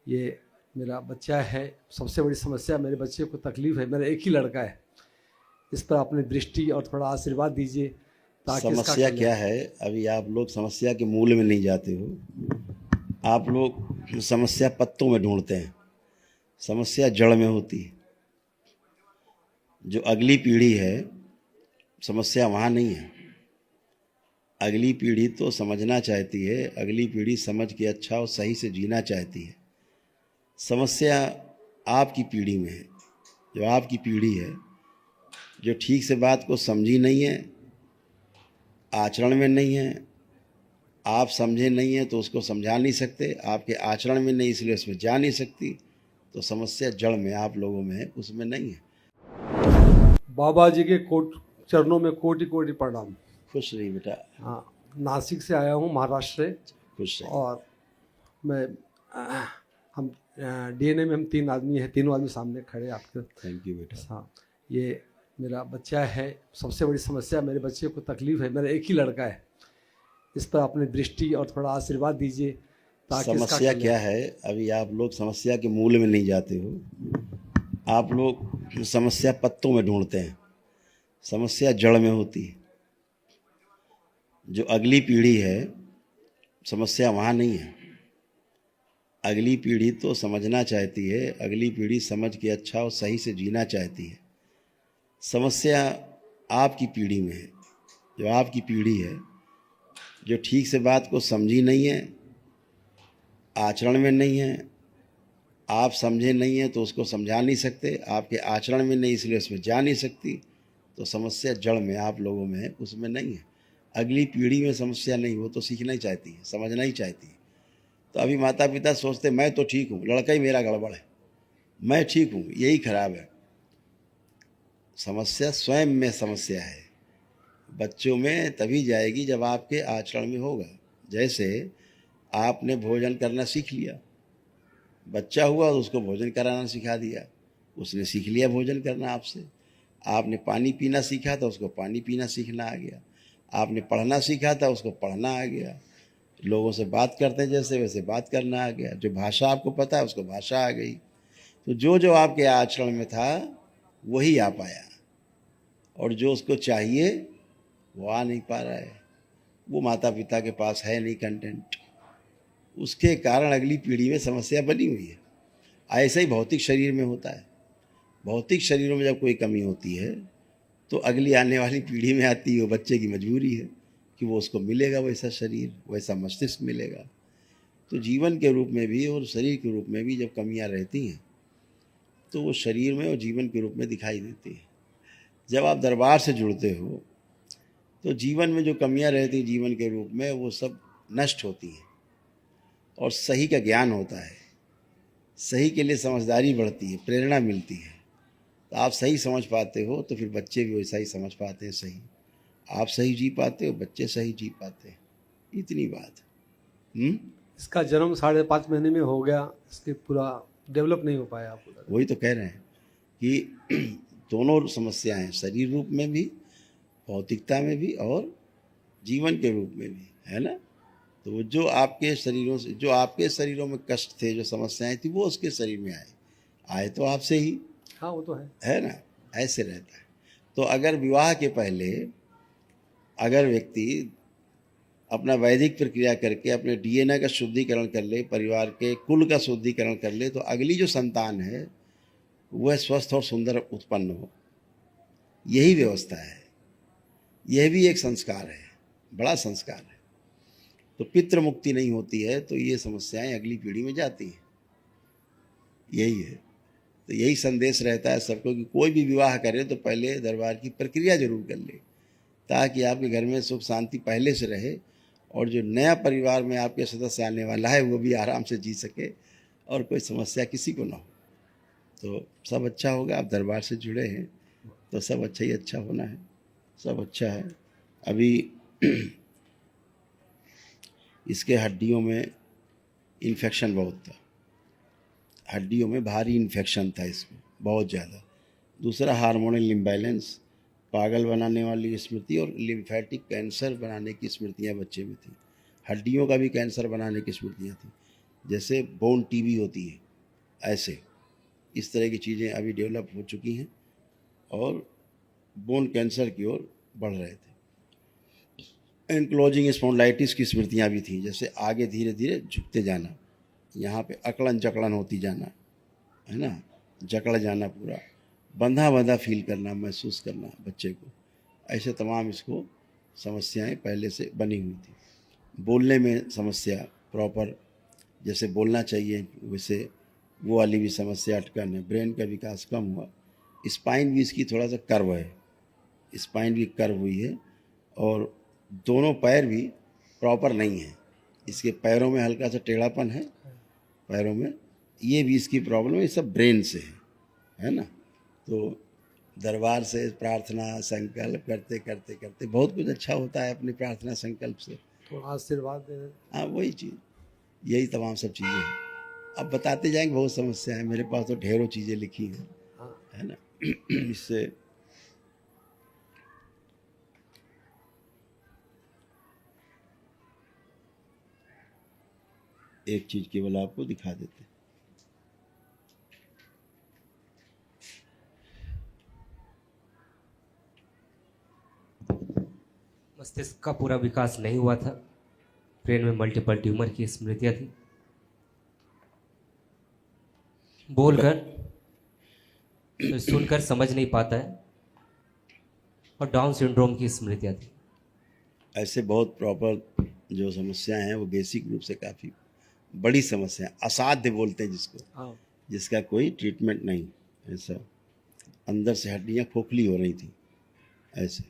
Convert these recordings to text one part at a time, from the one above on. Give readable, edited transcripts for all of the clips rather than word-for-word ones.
ये मेरा बच्चा है, सबसे बड़ी समस्या मेरे बच्चे को तकलीफ है, मेरा एक ही लड़का है। इस पर अपनी दृष्टि और थोड़ा आशीर्वाद दीजिए ताकि इसका समस्या क्या है? अभी आप लोग समस्या के मूल में नहीं जाते हो। आप लोग समस्या पत्तों में ढूंढते हैं, समस्या जड़ में होती है। जो अगली पीढ़ी है, समस्या वहाँ नहीं है। अगली पीढ़ी तो समझना चाहती है, अगली पीढ़ी समझ के अच्छा और सही से जीना चाहती है। समस्या आपकी पीढ़ी में है। जो आपकी पीढ़ी है, जो ठीक से बात को समझी नहीं है, आचरण में नहीं है। आप समझे नहीं हैं तो उसको समझा नहीं सकते, आपके आचरण में नहीं इसलिए उसमें जा नहीं सकती। तो समस्या जड़ में आप लोगों में है, उसमें नहीं है। बाबा जी के चरणों में कोटि कोटि प्रणाम। खुश रही बेटा। हाँ, नासिक से आया हूँ, महाराष्ट्र से। खुश रही। और मैं हम डीएनए में हम 3 आदमी हैं, तीनों आदमी सामने खड़े हैं आपके। थैंक यू बेटा। हाँ, ये मेरा बच्चा है, सबसे बड़ी समस्या मेरे बच्चे को तकलीफ है, मेरा एक ही लड़का है। इस पर अपनी दृष्टि और थोड़ा आशीर्वाद दीजिए ताकि समस्या क्या है? अभी आप लोग समस्या के मूल में नहीं जाते हो। आप लोग समस्या पत्तों में ढूंढते हैं, समस्या जड़ में होती है। जो अगली पीढ़ी है, समस्या वहाँ नहीं है। अगली पीढ़ी तो समझना चाहती है, अगली पीढ़ी समझ के अच्छा और सही से जीना चाहती है। समस्या आपकी पीढ़ी में है। जो आपकी पीढ़ी है, जो ठीक से बात को समझी नहीं है, आचरण में नहीं है। आप समझे नहीं हैं तो उसको समझा नहीं सकते, आपके आचरण में नहीं इसलिए उसमें जा नहीं सकती। तो समस्या जड़ में आप लोगों में है, उसमें नहीं है। अगली पीढ़ी में समस्या नहीं, वो तो सीखना ही चाहती है, समझना ही चाहती है। तो अभी माता पिता सोचते मैं तो ठीक हूँ, लड़का ही मेरा गड़बड़ है, मैं ठीक हूँ, यही खराब है। समस्या स्वयं में समस्या है। बच्चों में तभी जाएगी जब आपके आचरण में होगा। जैसे आपने भोजन करना सीख लिया, बच्चा हुआ तो उसको भोजन कराना सिखा दिया, उसने सीख लिया भोजन करना आपसे। आपने पानी पीना सीखा था, उसको पानी पीना सीखना आ गया। आपने पढ़ना सीखा था, उसको पढ़ना आ गया। लोगों से बात करते हैं जैसे वैसे बात करना आ गया। जो भाषा आपको पता है उसको भाषा आ गई। तो जो जो आपके आचरण में था वही आ पाया, और जो उसको चाहिए वो आ नहीं पा रहा है। वो माता पिता के पास है नहीं कंटेंट, उसके कारण अगली पीढ़ी में समस्या बनी हुई है। ऐसा ही भौतिक शरीर में होता है। भौतिक शरीरों में जब कोई कमी होती है तो अगली आने वाली पीढ़ी में आती है। वो बच्चे की मजबूरी है कि वो उसको मिलेगा वैसा शरीर, वैसा मस्तिष्क मिलेगा। तो जीवन के रूप में भी और शरीर के रूप में भी जब कमियां रहती हैं तो वो शरीर में और जीवन के रूप में दिखाई देती है। जब आप दरबार से जुड़ते हो तो जीवन में जो कमियां रहती जीवन के रूप में वो सब नष्ट होती हैं, और सही का ज्ञान होता है। सही के लिए समझदारी बढ़ती है, प्रेरणा मिलती है। तो आप सही समझ पाते हो तो फिर बच्चे भी वैसा ही समझ पाते हैं। सही आप सही जी पाते हो, बच्चे सही जी पाते हैं। इतनी बात। इसका जन्म 5.5 महीने में हो गया, इसके पूरा डेवलप नहीं हो पाया पूरा। वही तो कह रहे हैं कि दोनों समस्याएं हैं, शरीर रूप में भी, भौतिकता में भी, और जीवन के रूप में भी, है ना। तो जो आपके शरीरों से, जो आपके शरीरों में कष्ट थे, जो समस्याएं थी, वो उसके शरीर में आए तो आपसे ही। हाँ, वो तो है ना। ऐसे रहता है। तो अगर विवाह के पहले अगर व्यक्ति अपना वैदिक प्रक्रिया करके अपने डीएनए का शुद्धिकरण कर ले, परिवार के कुल का शुद्धिकरण कर ले, तो अगली जो संतान है वह स्वस्थ और सुंदर उत्पन्न हो। यही व्यवस्था है। यह भी एक संस्कार है, बड़ा संस्कार है। तो पितृ मुक्ति नहीं होती है तो ये समस्याएं अगली पीढ़ी में जाती हैं। यही है। तो यही संदेश रहता है सबको कि कोई भी विवाह करे तो पहले दरबार की प्रक्रिया जरूर कर ले, ताकि आपके घर में सुख शांति पहले से रहे, और जो नया परिवार में आपके सदस्य आने वाला है वो भी आराम से जी सके और कोई समस्या किसी को ना हो। तो सब अच्छा होगा। आप दरबार से जुड़े हैं तो सब अच्छा ही अच्छा होना है। सब अच्छा है। अभी इसके हड्डियों में इन्फेक्शन बहुत था, हड्डियों में भारी इन्फेक्शन था इसमें, बहुत ज़्यादा। दूसरा हार्मोनल इम्बैलेंस, पागल बनाने वाली स्मृति, और लिम्फेटिक कैंसर बनाने की स्मृतियाँ बच्चे में थी। हड्डियों का भी कैंसर बनाने की स्मृतियाँ थी। जैसे बोन टीबी होती है, ऐसे इस तरह की चीज़ें अभी डेवलप हो चुकी हैं और बोन कैंसर की ओर बढ़ रहे थे। एंक्लोजिंग स्पॉन्डिलाइटिस की स्मृतियाँ भी थी, जैसे आगे धीरे धीरे झुकते जाना, यहाँ पे अकड़न जकड़न होती जाना, है ना, जकड़ जाना, पूरा बंधा बंधा फील करना, महसूस करना बच्चे को, ऐसे तमाम इसको समस्याएं पहले से बनी हुई थी। बोलने में समस्या, प्रॉपर जैसे बोलना चाहिए वैसे वो वाली भी समस्या, अटकन है, ब्रेन का विकास कम हुआ, स्पाइन भी इसकी थोड़ा सा कर्व है, स्पाइन भी कर्व हुई है और दोनों पैर भी प्रॉपर नहीं है, इसके पैरों में हल्का सा टेढ़ापन है पैरों में, ये भी इसकी प्रॉब्लम है, ये सब ब्रेन से है ना। तो दरबार से प्रार्थना संकल्प करते करते करते बहुत कुछ अच्छा होता है अपनी प्रार्थना संकल्प से। थोड़ा आशीर्वाद दे दें। हाँ, वही चीज़, यही तमाम सब चीज़ें हैं। अब बताते जाएंगे, बहुत समस्या है, मेरे पास तो ढेरों चीज़ें लिखी हैं, हाँ, है ना। इससे एक चीज़ केवल आपको दिखा देते हैं। मस्तिष्क का पूरा विकास नहीं हुआ था, ब्रेन में मल्टीपल ट्यूमर की स्मृतियां थी, बोलकर तो सुनकर समझ नहीं पाता है, और डाउन सिंड्रोम की स्मृतियां थी। ऐसे बहुत प्रॉपर जो समस्याएं हैं वो बेसिक रूप से काफ़ी बड़ी समस्या है, असाध्य बोलते हैं जिसको, हाँ, जिसका कोई ट्रीटमेंट नहीं, ऐसा अंदर से हड्डियाँ खोखली हो रही थी ऐसे।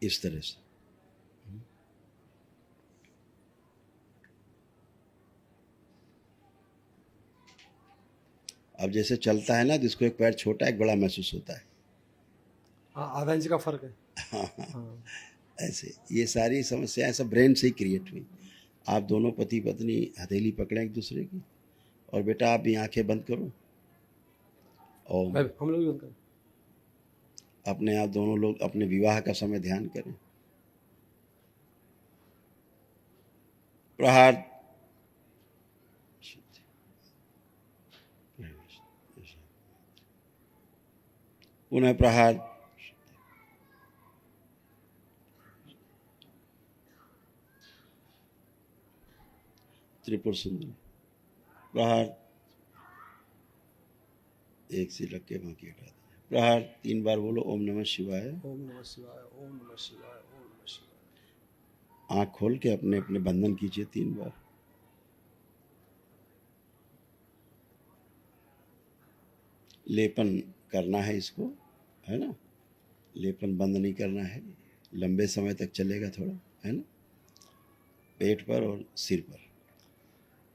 इस तरह से अब जैसे चलता है ना, जिसको एक पैर छोटा एक बड़ा महसूस होता है, हाँ, आधा इंच का फर्क है। हाँ, ऐसे ये सारी समस्याएं सब ब्रेन से ही क्रिएट हुई। आप दोनों पति पत्नी हथेली पकड़ें एक दूसरे की, और बेटा आप भी आंखें बंद करो और हम लोग भी उनका अपने आप दोनों लोग अपने विवाह का समय ध्यान करें। प्रहार, पुनः प्रहार, त्रिपुर सुंदरी, प्रहार, एक से लग के बाकी हटा दें, प्रहार 3 बार बोलो, ओम नमः शिवाय। ओम नमः शिवाय, ओम नमः शिवाय, ओम नमः शिवाय। आँख खोल के अपने अपने बंधन कीजिए 3 बार। लेपन करना है इसको, है ना, लेपन बंद नहीं करना है, लंबे समय तक चलेगा थोड़ा, है ना, पेट पर और सिर पर।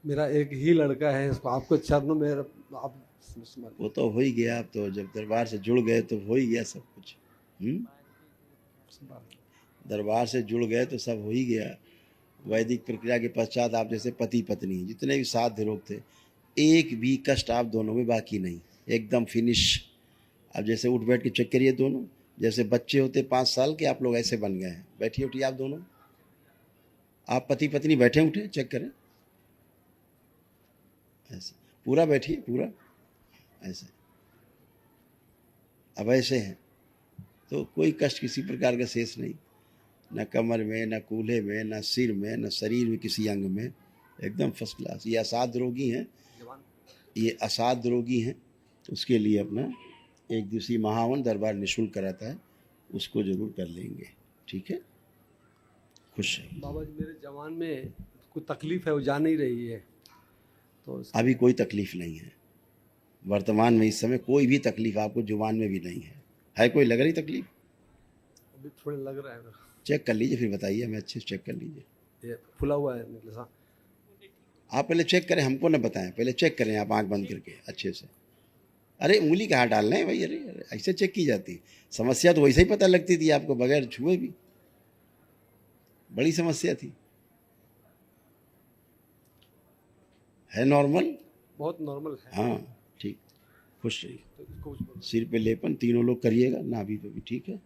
मेरा एक ही लड़का है, इसको आपको चरणों में आप वो तो हो ही गया, आप तो जब दरबार से जुड़ गए तो हो ही गया सब कुछ। दरबार से जुड़ गए तो सब हो ही गया। वैदिक प्रक्रिया के पश्चात आप जैसे पति पत्नी जितने भी साध्य लोग थे, एक भी कष्ट आप दोनों में बाकी नहीं, एकदम फिनिश। अब जैसे उठ बैठ के चेक करिए दोनों, जैसे बच्चे होते 5 साल के, आप लोग ऐसे बन गए हैं। बैठिए उठिए आप दोनों, आप पति पत्नी बैठे उठे, चेक करें ऐसे, पूरा बैठिए पूरा ऐसे। अब ऐसे हैं तो कोई कष्ट किसी प्रकार का शेष नहीं, न कमर में, न कूल्हे में, न सिर में, न शरीर में किसी अंग में, एकदम फर्स्ट क्लास। ये असाध्य रोगी हैं, ये असाध्य रोगी हैं, तो उसके लिए अपना 1 दिवसीय महावन दरबार निःशुल्क कराता है, उसको जरूर कर लेंगे, ठीक है। खुश है। बाबा जी मेरे जवान में कोई तकलीफ है, वो जा नहीं रही है, तो अभी कोई तकलीफ नहीं है वर्तमान में, इस समय कोई भी तकलीफ आपको जुबान में भी नहीं है कोई लग रही तकलीफ? अभी थोड़े लग रहा है मेरा। चेक कर लीजिए फिर बताइए हमें, अच्छे से चेक कर लीजिए। ये फुला हुआ है निकले सा। आप पहले चेक करें, हमको न बताएं, पहले चेक करें आप आंख बंद करके अच्छे से। अरे उंगली कहाँ डालना है भाई, अरे ऐसे चेक की जाती, समस्या तो वैसे ही पता लगती थी आपको बगैर छुए भी, बड़ी समस्या थी। है नॉर्मल? बहुत नॉर्मल है। हाँ ठीक, खुश खुश रहिए। तो इसको कुछ बोलो। सिर पे लेपन तीनों लोग करिएगा, नाभि पे भी, ठीक है।